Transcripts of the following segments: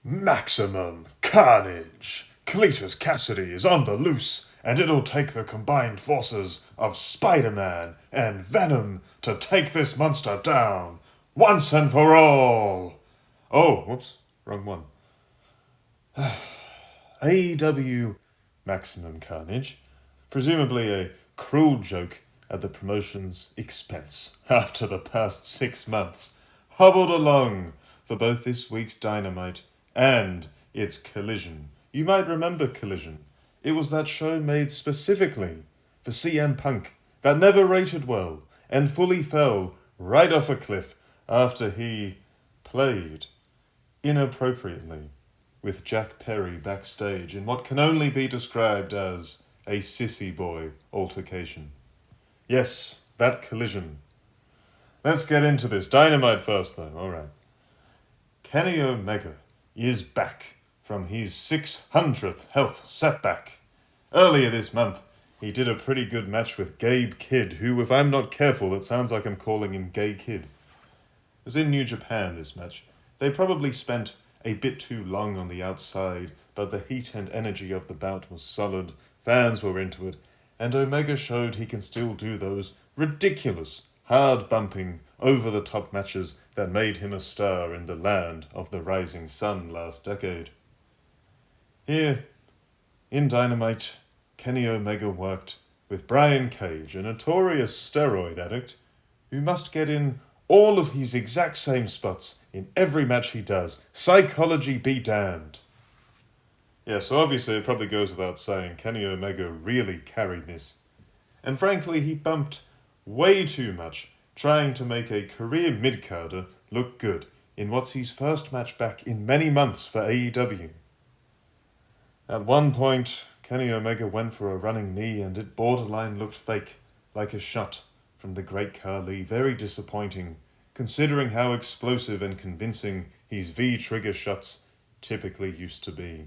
Maximum carnage! Cletus Cassidy is on the loose, and it'll take the combined forces of Spider-Man and Venom to take this monster down, once and for all! Oh, whoops, wrong one. AEW Maximum Carnage, presumably a cruel joke at the promotion's expense after the past 6 months, hobbled along for both this week's Dynamite and its Collision. You might remember Collision. It was that show made specifically for CM Punk that never rated well and fully fell right off a cliff after he played inappropriately with Jack Perry backstage in what can only be described as a sissy boy altercation. Yes, that Collision. Let's get into this. Dynamite first, though. Alright. Kenny Omega is back from his 600th health setback. Earlier this month, he did a pretty good match with Gabe Kidd, who, if I'm not careful, it sounds like I'm calling him Gay Kid. It was in New Japan, this match. They probably spent a bit too long on the outside, but the heat and energy of the bout was solid, fans were into it, and Omega showed he can still do those ridiculous, hard-bumping, over-the-top matches that made him a star in the land of the rising sun last decade. Here, in Dynamite, Kenny Omega worked with Brian Cage, a notorious steroid addict, who must get in all of his exact same spots in every match he does. Psychology be damned. Yeah, so obviously it probably goes without saying, Kenny Omega really carried this. And frankly, he bumped way too much, trying to make a career mid-carder look good in what's his first match back in many months for AEW. At one point, Kenny Omega went for a running knee and it borderline looked fake, like a shot from the Great Khali. Very disappointing, considering how explosive and convincing his V-trigger shots typically used to be.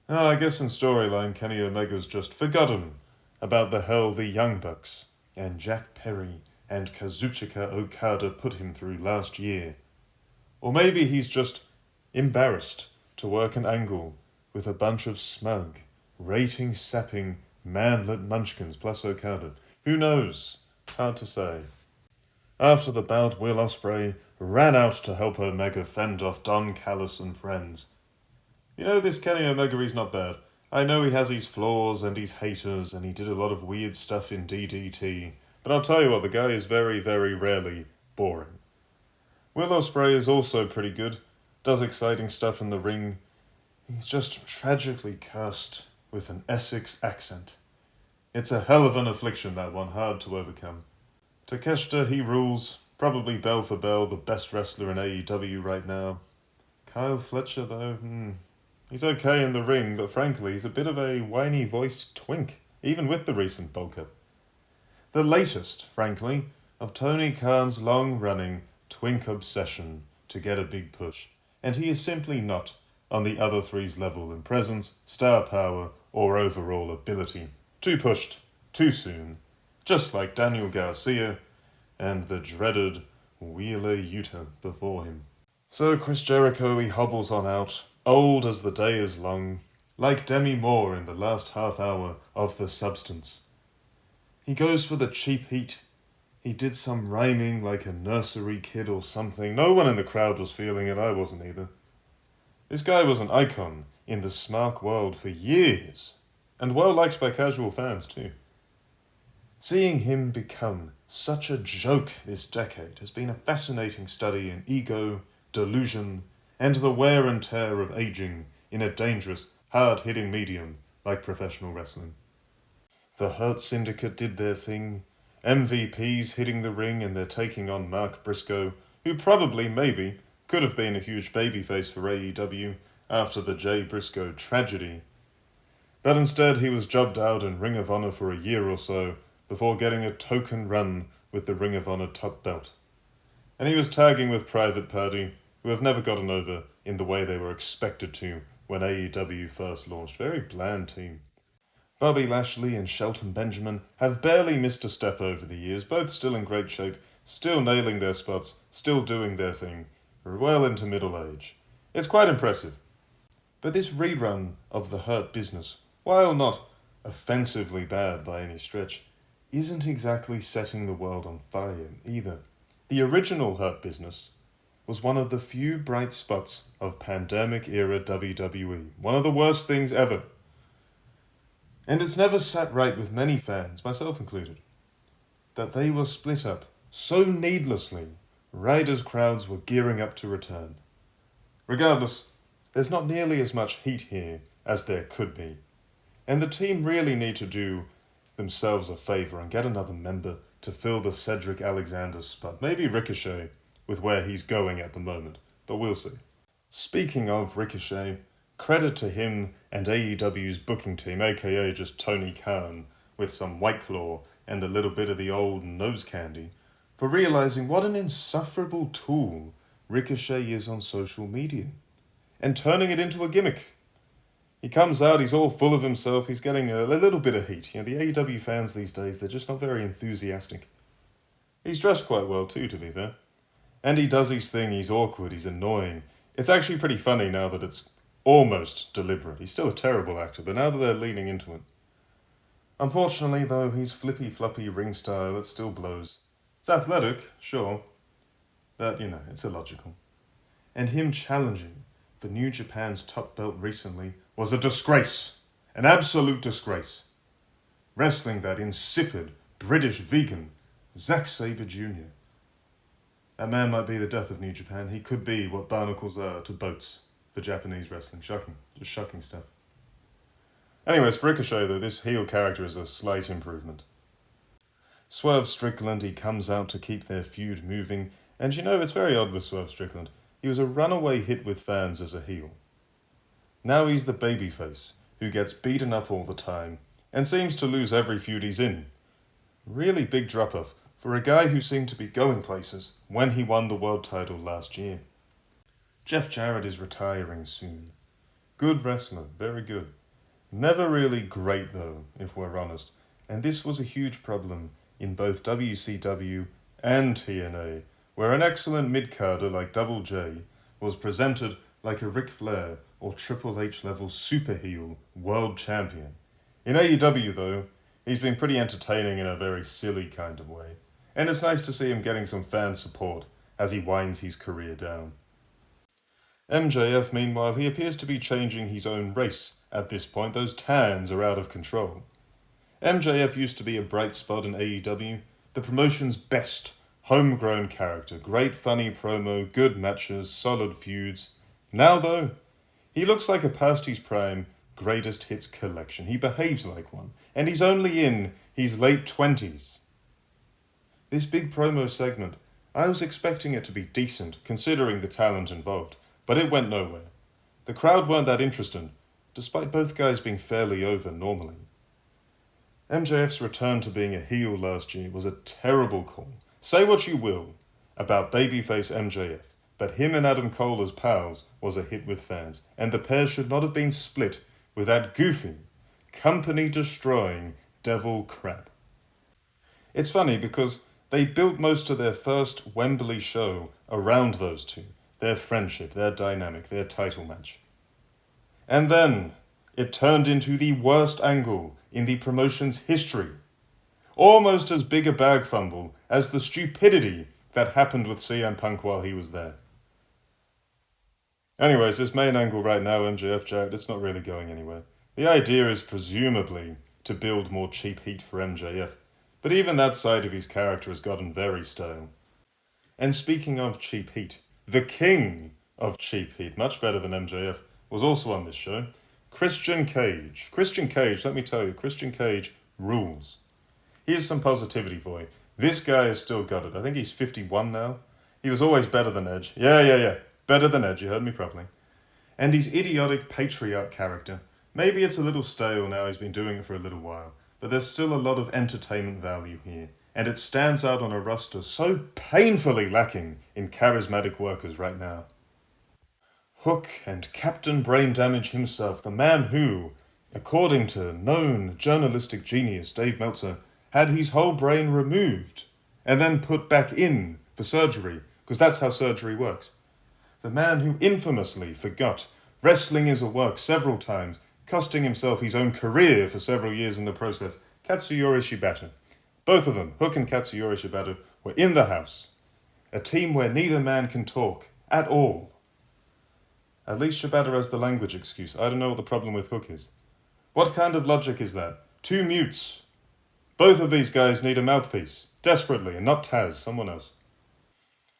Oh, I guess in storyline, Kenny Omega's just forgotten about the hell the Young Bucks and Jack Perry and Kazuchika Okada put him through last year. Or maybe he's just embarrassed to work an angle with a bunch of smug, rating-sapping, manlet munchkins plus Okada. Who knows? Hard to say. After the bout, Will Ospreay ran out to help Omega fend off Don Callis and friends. You know, this Kenny Omega, he's not bad. I know he has his flaws and his haters, and he did a lot of weird stuff in DDT, but I'll tell you what, the guy is very, very rarely boring. Will Ospreay is also pretty good, does exciting stuff in the ring. He's just tragically cursed with an Essex accent. It's a hell of an affliction, that one, hard to overcome. Takeshita, he rules, probably bell for bell, the best wrestler in AEW right now. Kyle Fletcher, though, he's okay in the ring, but frankly, he's a bit of a whiny-voiced twink, even with the recent bulk up. The latest, frankly, of Tony Khan's long-running twink obsession to get a big push, and he is simply not on the other three's level in presence, star power, or overall ability. Too pushed, too soon, just like Daniel Garcia and the dreaded Wheeler Yuta before him. So Chris Jericho, he hobbles on out, old as the day is long, like Demi Moore in the last half hour of The Substance. He goes for the cheap heat. He did some rhyming like a nursery kid or something. No one in the crowd was feeling it, I wasn't either. This guy was an icon in the smark world for years, and well liked by casual fans too. Seeing him become such a joke this decade has been a fascinating study in ego, delusion, and the wear and tear of aging in a dangerous, hard-hitting medium like professional wrestling. The Hurt Syndicate did their thing, MVPs hitting the ring and they're taking on Mark Briscoe, who probably, maybe, could have been a huge babyface for AEW after the Jay Briscoe tragedy. But instead he was jobbed out in Ring of Honor for a year or so before getting a token run with the Ring of Honor top belt. And he was tagging with Private Party, who have never gotten over in the way they were expected to when AEW first launched. Very bland team. Bobby Lashley and Shelton Benjamin have barely missed a step over the years, both still in great shape, still nailing their spots, still doing their thing, well into middle age. It's quite impressive. But this rerun of the Hurt Business, while not offensively bad by any stretch, isn't exactly setting the world on fire either. The original Hurt Business was one of the few bright spots of pandemic-era WWE, one of the worst things ever. And it's never sat right with many fans, myself included, that they were split up so needlessly right as crowds were gearing up to return. Regardless, there's not nearly as much heat here as there could be, and the team really need to do themselves a favour and get another member to fill the Cedric Alexander spot. Maybe Ricochet, with where he's going at the moment, but we'll see. Speaking of Ricochet, credit to him and AEW's booking team, aka just Tony Khan, with some White Claw and a little bit of the old nose candy, for realising what an insufferable tool Ricochet is on social media, and turning it into a gimmick. He comes out, he's all full of himself, he's getting a little bit of heat. The AEW fans these days, they're just not very enthusiastic. He's dressed quite well too, to be fair. And he does his thing, he's awkward, he's annoying. It's actually pretty funny now that it's almost deliberate. He's still a terrible actor, but now that they're leaning into it. Unfortunately, though, he's flippy-floppy ring style, it still blows. It's athletic, sure, but, it's illogical. And him challenging for New Japan's top belt recently was a disgrace. An absolute disgrace. Wrestling that insipid British vegan Zack Sabre Jr. That man might be the death of New Japan. He could be what barnacles are to boats for Japanese wrestling. Shocking. Just shocking stuff. Anyways, for Ricochet, though, this heel character is a slight improvement. Swerve Strickland, he comes out to keep their feud moving, and it's very odd with Swerve Strickland. He was a runaway hit with fans as a heel. Now he's the babyface, who gets beaten up all the time, and seems to lose every feud he's in. Really big drop-off for a guy who seemed to be going places when he won the world title last year. Jeff Jarrett is retiring soon. Good wrestler, very good. Never really great though, if we're honest, and this was a huge problem in both WCW and TNA, where an excellent mid-carder like Double J was presented like a Ric Flair or Triple H level super heel world champion. In AEW though, he's been pretty entertaining in a very silly kind of way, and it's nice to see him getting some fan support as he winds his career down. MJF, meanwhile, he appears to be changing his own race at this point. Those tans are out of control. MJF used to be a bright spot in AEW, the promotion's best homegrown character, great funny promo, good matches, solid feuds. Now though, he looks like a past his prime greatest hits collection. He behaves like one, and he's only in his late 20s. This big promo segment, I was expecting it to be decent, considering the talent involved, but it went nowhere. The crowd weren't that interested, despite both guys being fairly over normally. MJF's return to being a heel last year was a terrible call. Say what you will about babyface MJF, but him and Adam Cole as pals was a hit with fans, and the pair should not have been split with that goofy, company-destroying devil crap. It's funny because they built most of their first Wembley show around those two, their friendship, their dynamic, their title match. And then it turned into the worst angle in the promotion's history. Almost as big a bag fumble as the stupidity that happened with CM Punk while he was there. Anyways, this main angle right now, MJF Jarrett, it's not really going anywhere. The idea is presumably to build more cheap heat for MJF, but even that side of his character has gotten very stale. And speaking of cheap heat, the king of cheap heat, much better than MJF, was also on this show. Christian Cage. Christian Cage, let me tell you, Christian Cage rules. Here's some positivity for you. This guy has still got it. I think he's 51 now. He was always better than Edge. Yeah. Better than Edge, you heard me properly. And his idiotic patriarch character. Maybe it's a little stale now, he's been doing it for a little while, but there's still a lot of entertainment value here, and it stands out on a roster so painfully lacking in charismatic workers right now. Hook and Captain Brain Damage himself, the man who, according to known journalistic genius Dave Meltzer, had his whole brain removed and then put back in for surgery, because that's how surgery works. The man who infamously forgot wrestling is a work several times, costing himself his own career for several years in the process. Katsuyori Shibata. Both of them, Hook and Katsuyori Shibata, were in the house. A team where neither man can talk at all. At least Shibata has the language excuse. I don't know what the problem with Hook is. What kind of logic is that? 2 mutes. Both of these guys need a mouthpiece. Desperately, and not Taz, someone else.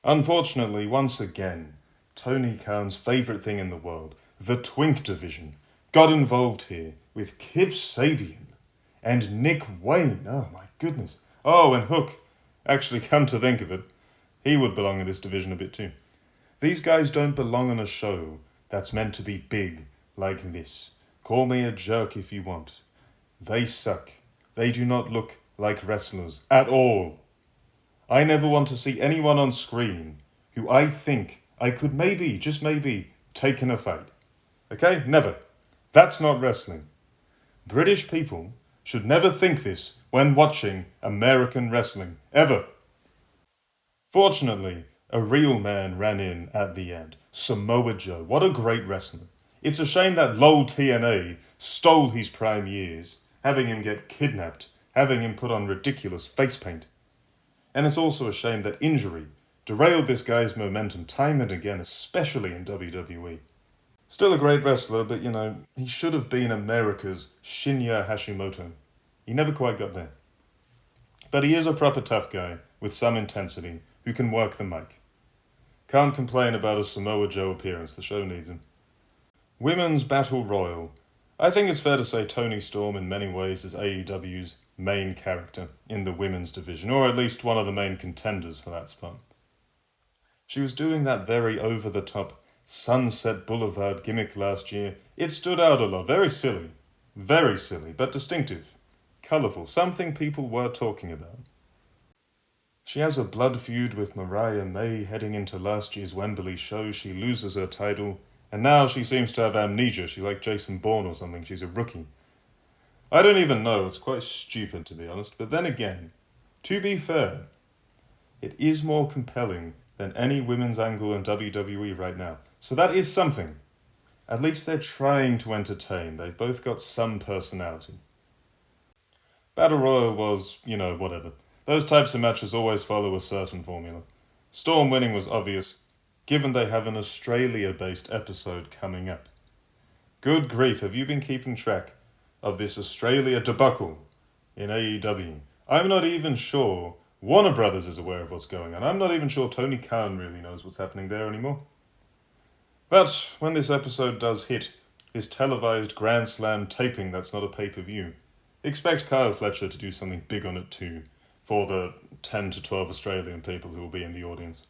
Unfortunately, once again, Tony Khan's favourite thing in the world, the Twink division, got involved here with Kip Sabian and Nick Wayne. Oh my goodness. Oh, and Hook. Actually, come to think of it, he would belong in this division a bit too. These guys don't belong on a show that's meant to be big like this. Call me a jerk if you want. They suck. They do not look like wrestlers at all. I never want to see anyone on screen who I think I could maybe, just maybe, take in a fight. Okay? Never. That's not wrestling. British people should never think this when watching American wrestling. Ever. Fortunately, a real man ran in at the end. Samoa Joe. What a great wrestler. It's a shame that LOL TNA stole his prime years, having him get kidnapped, having him put on ridiculous face paint. And it's also a shame that injury derailed this guy's momentum time and again, especially in WWE. Still a great wrestler, but he should have been America's Shinya Hashimoto. He never quite got there. But he is a proper tough guy, with some intensity, who can work the mic. Can't complain about a Samoa Joe appearance, the show needs him. Women's Battle Royal. I think it's fair to say Toni Storm in many ways is AEW's main character in the women's division, or at least one of the main contenders for that spot. She was doing that very over-the-top Sunset Boulevard gimmick last year. It stood out a lot. Very silly, but distinctive, colourful, something people were talking about. She has a blood feud with Mariah May heading into last year's Wembley show. She loses her title, and now she seems to have amnesia. She's like Jason Bourne or something. She's a rookie. I don't even know. It's quite stupid, to be honest. But then again, to be fair, it is more compelling than any women's angle in WWE right now. So that is something. At least they're trying to entertain. They've both got some personality. Battle Royal was, whatever. Those types of matches always follow a certain formula. Storm winning was obvious, given they have an Australia-based episode coming up. Good grief, have you been keeping track of this Australia debacle in AEW? I'm not even sure Warner Brothers is aware of what's going on. I'm not even sure Tony Khan really knows what's happening there anymore. But when this episode does hit, this televised Grand Slam taping that's not a pay-per-view, expect Kyle Fletcher to do something big on it too, for the 10 to 12 Australian people who will be in the audience.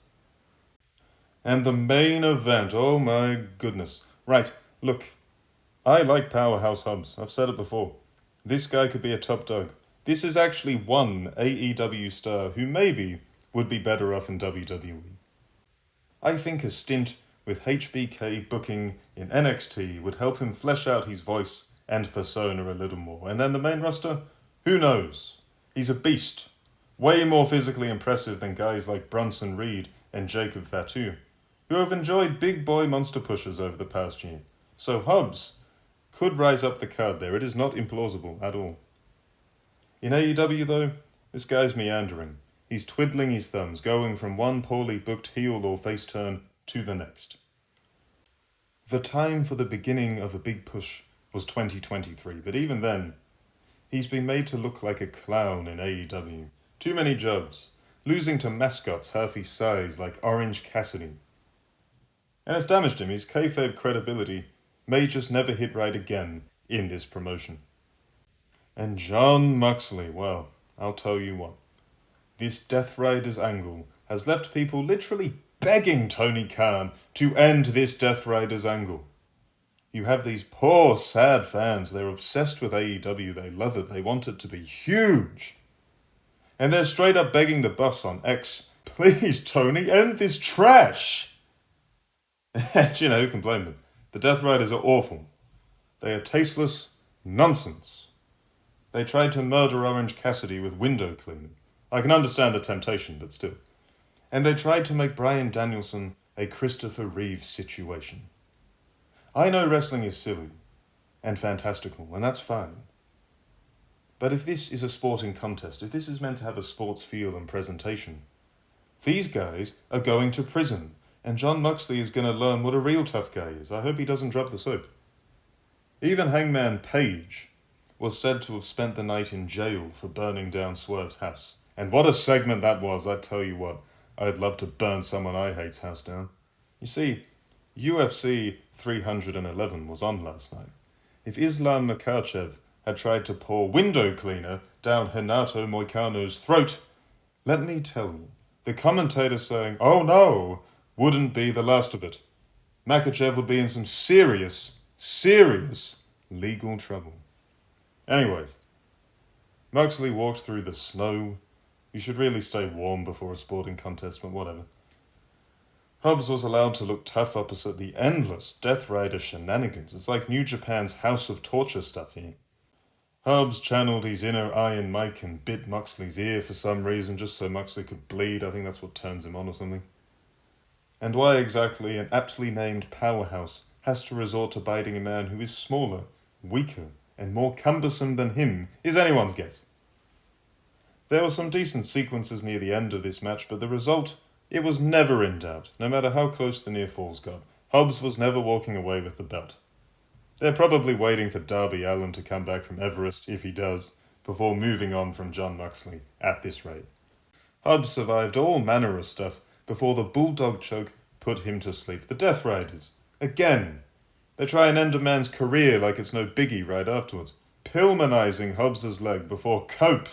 And the main event, oh my goodness. Right, look, I like Powerhouse Hobbs. I've said it before. This guy could be a top dog. This is actually one AEW star who maybe would be better off in WWE. I think a stint with HBK booking in NXT would help him flesh out his voice and persona a little more. And then the main roster? Who knows? He's a beast. Way more physically impressive than guys like Bronson Reed and Jacob Fatu, who have enjoyed big boy monster pushes over the past year. So Hobbs could rise up the card there. It is not implausible at all. In AEW though, this guy's meandering. He's twiddling his thumbs, going from one poorly booked heel or face turn to the next. The time for the beginning of a big push was 2023, but even then, he's been made to look like a clown in AEW. Too many jobs, losing to mascots half his size like Orange Cassidy. And it's damaged him. His kayfabe credibility may just never hit right again in this promotion. And Jon Moxley, well, I'll tell you what. This Death Riders angle has left people literally begging Tony Khan to end this Death Riders angle. You have these poor, sad fans. They're obsessed with AEW. They love it. They want it to be huge. And they're straight up begging the boss on X, please, Tony, end this trash. And who can blame them? The Death Riders are awful. They are tasteless nonsense. They tried to murder Orange Cassidy with window cleaning. I can understand the temptation, but still. And they tried to make Bryan Danielson a Christopher Reeve situation. I know wrestling is silly and fantastical, and that's fine. But if this is a sporting contest, if this is meant to have a sports feel and presentation, these guys are going to prison, and Jon Moxley is going to learn what a real tough guy is. I hope he doesn't drop the soap. Even Hangman Page was said to have spent the night in jail for burning down Swerve's house. And what a segment that was, I tell you what. I'd love to burn someone I hate's house down. You see, UFC 311 was on last night. If Islam Makhachev had tried to pour window cleaner down Renato Moicano's throat, let me tell you, the commentator saying, "Oh no," wouldn't be the last of it. Makhachev would be in some serious legal trouble. Anyways, Moxley walked through the snow. You should really stay warm before a sporting contest, but whatever. Hobbs was allowed to look tough opposite the endless Death Rider shenanigans. It's like New Japan's House of Torture stuff here. Hobbs channeled his inner Iron Mike and bit Moxley's ear for some reason, just so Moxley could bleed. I think that's what turns him on or something. And why exactly an aptly named Powerhouse has to resort to biting a man who is smaller, weaker, and more cumbersome than him is anyone's guess. There were some decent sequences near the end of this match, but the result, it was never in doubt, no matter how close the near falls got. Hobbs was never walking away with the belt. They're probably waiting for Darby Allin to come back from Everest, if he does, before moving on from Jon Moxley, at this rate. Hobbs survived all manner of stuff before the Bulldog choke put him to sleep. The Death Riders, again, they try and end a man's career like it's no biggie right afterwards. Pillmanizing Hobbs's leg before Cope.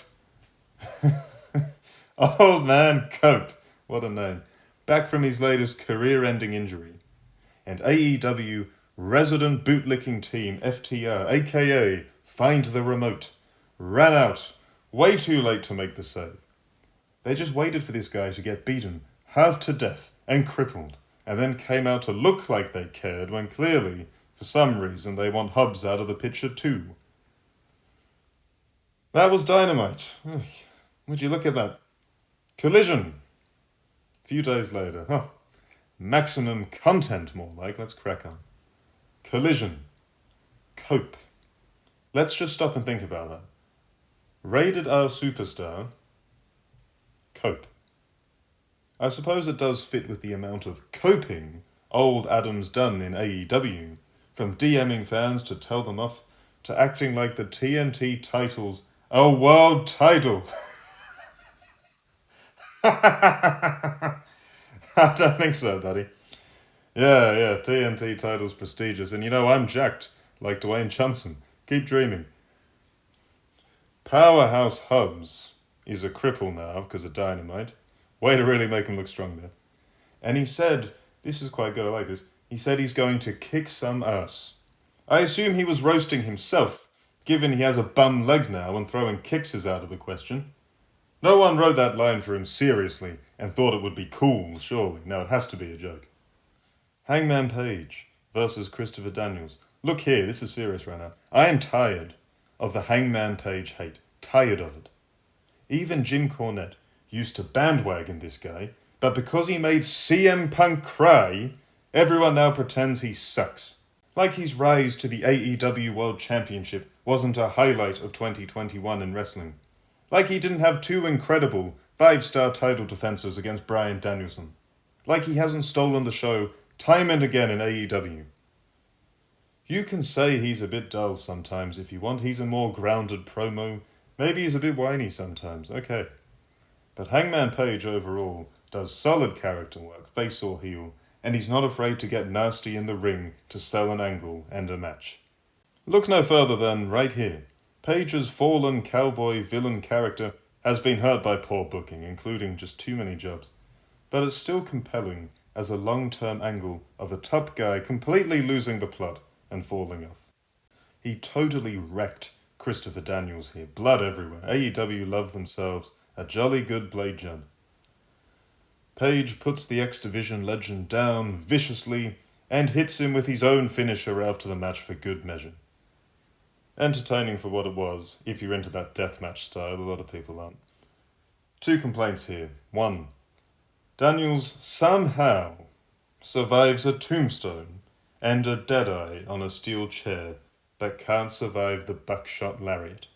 Old man Cope, what a name. Back from his latest career-ending injury. And AEW resident bootlicking team FTR, aka Find the Remote, ran out way too late to make the save. They just waited for this guy to get beaten half to death and crippled, and then came out to look like they cared when clearly, for some reason, they want Hobbs out of the picture too. That was Dynamite. Would you look at that? Collision. A few days later. Maximum content, more like. Let's crack on. Collision. Cope. Let's just stop and think about that. Rated R superstar. Cope. I suppose it does fit with the amount of coping old Adam's done in AEW, from DMing fans to tell them off, to acting like the TNT title's a world title. I don't think so, buddy. Yeah, TNT title's prestigious, and you know I'm jacked, like Dwayne Johnson. Keep dreaming. Powerhouse Hobbs is a cripple now because of Dynamite. Way to really make him look strong there. And he said, this is quite good, I like this, he said he's going to kick some ass. I assume he was roasting himself, given he has a bum leg now and throwing kicks is out of the question. No one wrote that line for him seriously and thought it would be cool, surely. No, it has to be a joke. Hangman Page versus Christopher Daniels. Look here, this is serious right now. I am tired of the Hangman Page hate. Tired of it. Even Jim Cornette used to bandwagon this guy, but because he made CM Punk cry, everyone now pretends he sucks. Like his rise to the AEW World Championship wasn't a highlight of 2021 in wrestling. Like he didn't have two incredible 5-star title defenses against Bryan Danielson. Like he hasn't stolen the show time and again in AEW. You can say he's a bit dull sometimes if you want. He's a more grounded promo. Maybe he's a bit whiny sometimes. Okay. But Hangman Page overall does solid character work, face or heel, and he's not afraid to get nasty in the ring to sell an angle and a match. Look no further than right here. Page's fallen cowboy villain character has been hurt by poor booking, including just too many jobs. But it's still compelling as a long-term angle of a top guy completely losing the plot and falling off. He totally wrecked Christopher Daniels here. Blood everywhere. AEW love themselves a jolly good blade job. Page puts the X Division legend down viciously and hits him with his own finisher after the match for good measure. Entertaining for what it was, if you're into that deathmatch style. A lot of people aren't. 2 complaints here. 1. Daniels somehow survives a tombstone and a Deadeye on a steel chair that can't survive the buckshot lariat.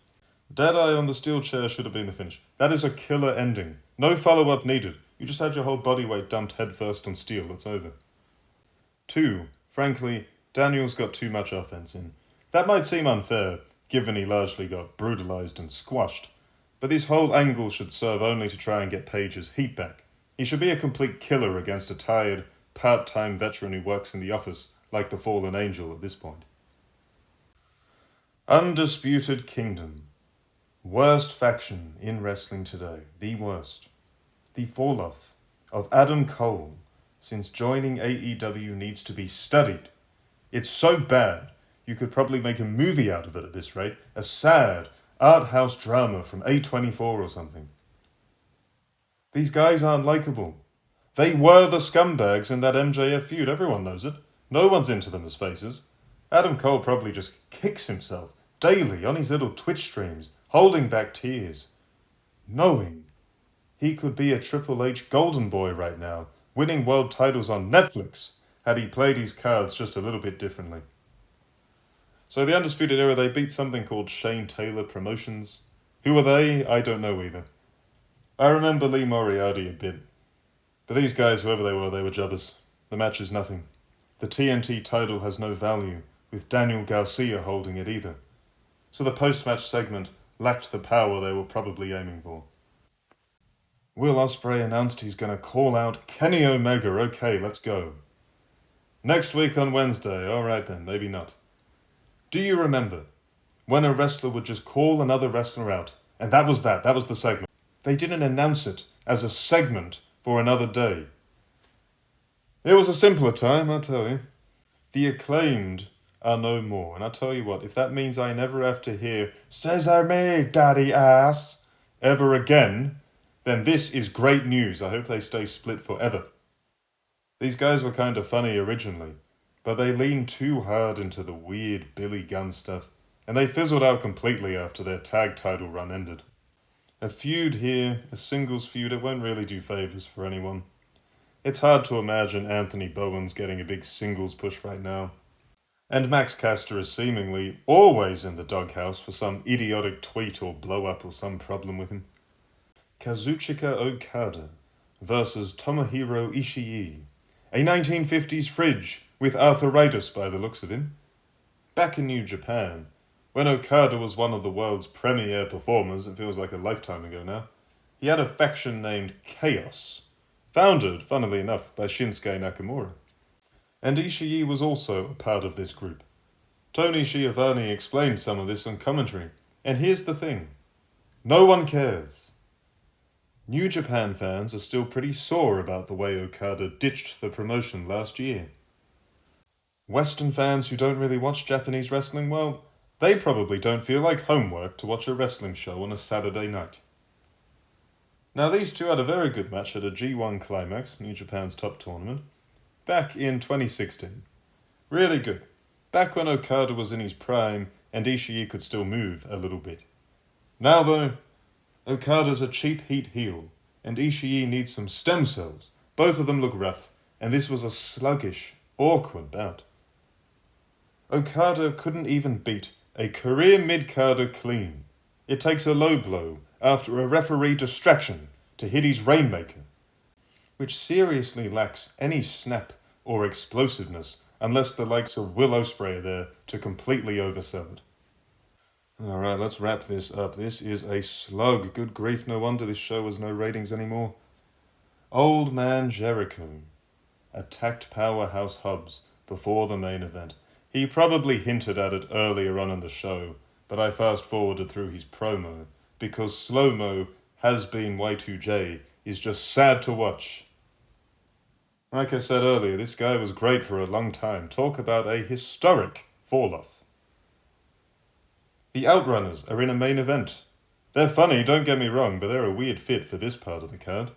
Deadeye on the steel chair should have been the finish. That is a killer ending. No follow-up needed. You just had your whole body weight dumped headfirst on steel. It's over. 2. Frankly, Daniels got too much offense in. That might seem unfair, given he largely got brutalized and squashed, but these whole angles should serve only to try and get Page's heat back. He should be a complete killer against a tired, part-time veteran who works in the office, like the Fallen Angel at this point. Undisputed Kingdom. Worst faction in wrestling today. The worst. The fall-off of Adam Cole since joining AEW needs to be studied. It's so bad, you could probably make a movie out of it at this rate. A sad, art house drama from A24 or something. These guys aren't likable. They were the scumbags in that MJF feud. Everyone knows it. No one's into them as faces. Adam Cole probably just kicks himself daily on his little Twitch streams, holding back tears, knowing he could be a Triple H golden boy right now, winning world titles on Netflix, had he played his cards just a little bit differently. So the Undisputed Era, they beat something called Shane Taylor Promotions. Who are they? I don't know either. I remember Lee Moriarty a bit. But these guys, whoever they were jobbers. The match is nothing. The TNT title has no value, with Daniel Garcia holding it either. So the post-match segment lacked the power they were probably aiming for. Will Ospreay announced he's going to call out Kenny Omega. Okay, let's go. Next week on Wednesday. Alright then, maybe not. Do you remember when a wrestler would just call another wrestler out? And that was the segment. They didn't announce it as a segment for another day. It was a simpler time, I tell you. The Acclaimed are no more. And I tell you what, if that means I never have to hear, "Scissor me, daddy ass," ever again, then this is great news. I hope they stay split forever. These guys were kind of funny originally, but they leaned too hard into the weird Billy Gunn stuff, and they fizzled out completely after their tag title run ended. A feud here, a singles feud, it won't really do favours for anyone. It's hard to imagine Anthony Bowen's getting a big singles push right now. And Max Caster is seemingly always in the doghouse for some idiotic tweet or blow-up or some problem with him. Kazuchika Okada versus Tomohiro Ishii. A 1950s fridge with arthritis by the looks of him. Back in New Japan, when Okada was one of the world's premier performers, it feels like a lifetime ago now, he had a faction named Chaos, founded, funnily enough, by Shinsuke Nakamura. And Ishii was also a part of this group. Tony Schiavone explained some of this on commentary, and here's the thing. No one cares. New Japan fans are still pretty sore about the way Okada ditched the promotion last year. Western fans who don't really watch Japanese wrestling, well, they probably don't feel like homework to watch a wrestling show on a Saturday night. Now these two had a very good match at a G1 Climax, New Japan's top tournament, back in 2016. Really good. Back when Okada was in his prime and Ishii could still move a little bit. Now though, Okada's a cheap heat heel, and Ishii needs some stem cells. Both of them look rough, and this was a sluggish, awkward bout. Okada couldn't even beat a career mid-carder clean. It takes a low blow after a referee distraction to hit his Rainmaker, which seriously lacks any snap or explosiveness unless the likes of Will Ospreay are there to completely oversell it. Alright, let's wrap this up. This is a slug. Good grief, no wonder this show has no ratings anymore. Old Man Jericho attacked Powerhouse Hobbs before the main event. He probably hinted at it earlier on in the show, but I fast-forwarded through his promo, because slow-mo has-been Y2J is just sad to watch. Like I said earlier, this guy was great for a long time. Talk about a historic fall-off. The Outrunners are in a main event. They're funny, don't get me wrong, but they're a weird fit for this part of the card.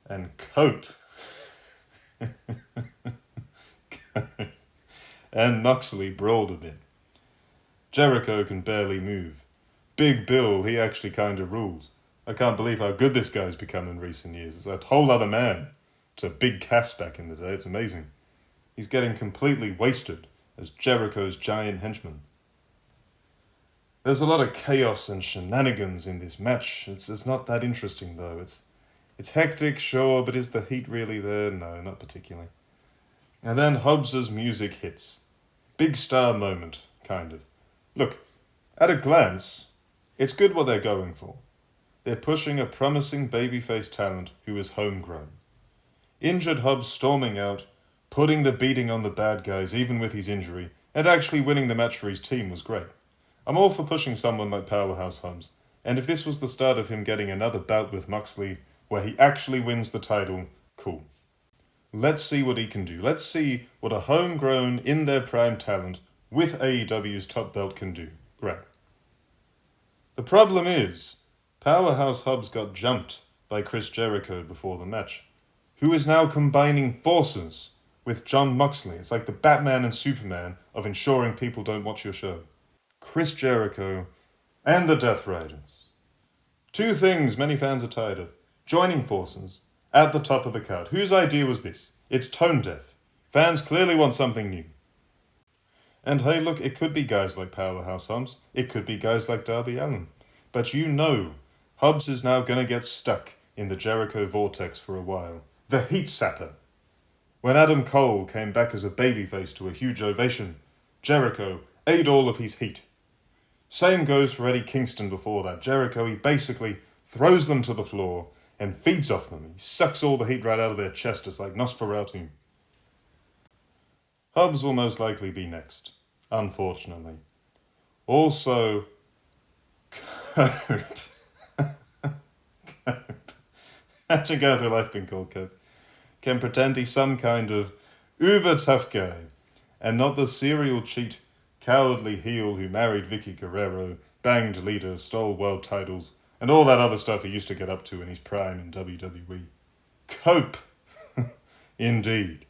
And Cope. And Moxley brawled a bit. Jericho can barely move. Big Bill, he actually kind of rules. I can't believe how good this guy's become in recent years. It's a whole other man to Big Cass back in the day. It's amazing. he's getting completely wasted as Jericho's giant henchman. There's a lot of chaos and shenanigans in this match. It's not that interesting, though. It's hectic, sure, but is the heat really there? No, not particularly. And then Hobbs' music hits. Big star moment, kind of. Look, at a glance, it's good what they're going for. They're pushing a promising babyface talent who is homegrown. Injured Hobbs storming out, putting the beating on the bad guys even with his injury, and actually winning the match for his team was great. I'm all for pushing someone like Powerhouse Hobbs, and if this was the start of him getting another bout with Moxley where he actually wins the title, cool. Let's see what he can do. Let's see what a homegrown, in their prime talent with AEW's top belt can do. Great. The problem is, Powerhouse Hobbs got jumped by Chris Jericho before the match, who is now combining forces with Jon Moxley. It's like the Batman and Superman of ensuring people don't watch your show. Chris Jericho and the Death Riders. Two things many fans are tired of. Joining forces at the top of the card. Whose idea was this? It's tone deaf. Fans clearly want something new. And hey, look, it could be guys like Powerhouse Hobbs. It could be guys like Darby Allin. But you know, Hobbs is now going to get stuck in the Jericho vortex for a while. The heat sapper. When Adam Cole came back as a babyface to a huge ovation, Jericho ate all of his heat. Same goes for Eddie Kingston before that. Jericho, he basically throws them to the floor and feeds off them. He sucks all the heat right out of their chest, just like Nosferatu. Hobbs will most likely be next, unfortunately. Also, Cope. Imagine going through life being called Cope. Can pretend he's some kind of uber tough guy, and not the serial cheat, cowardly heel who married Vicky Guerrero, banged Lita, stole world titles, and all that other stuff he used to get up to in his prime in WWE. Cope! Indeed.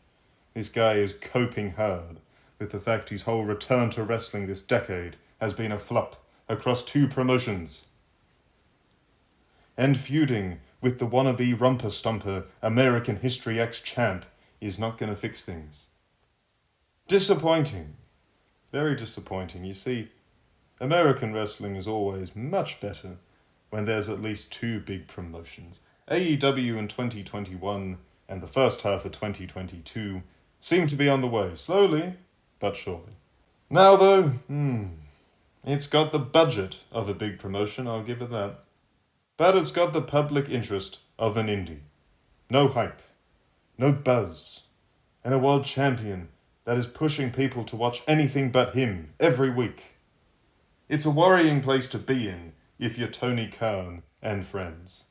This guy is coping hard with the fact his whole return to wrestling this decade has been a flop across 2 promotions. And feuding with the wannabe romper stomper American History X champ is not going to fix things. Disappointing. Very disappointing. You see, American wrestling is always much better when there's at least 2 big promotions. AEW in 2021 and the first half of 2022 seem to be on the way, slowly but surely. Now though, it's got the budget of a big promotion, I'll give it that. But it's got the public interest of an indie. No hype, no buzz, and a world champion that is pushing people to watch anything but him every week. It's a worrying place to be in if you're Tony Khan and friends.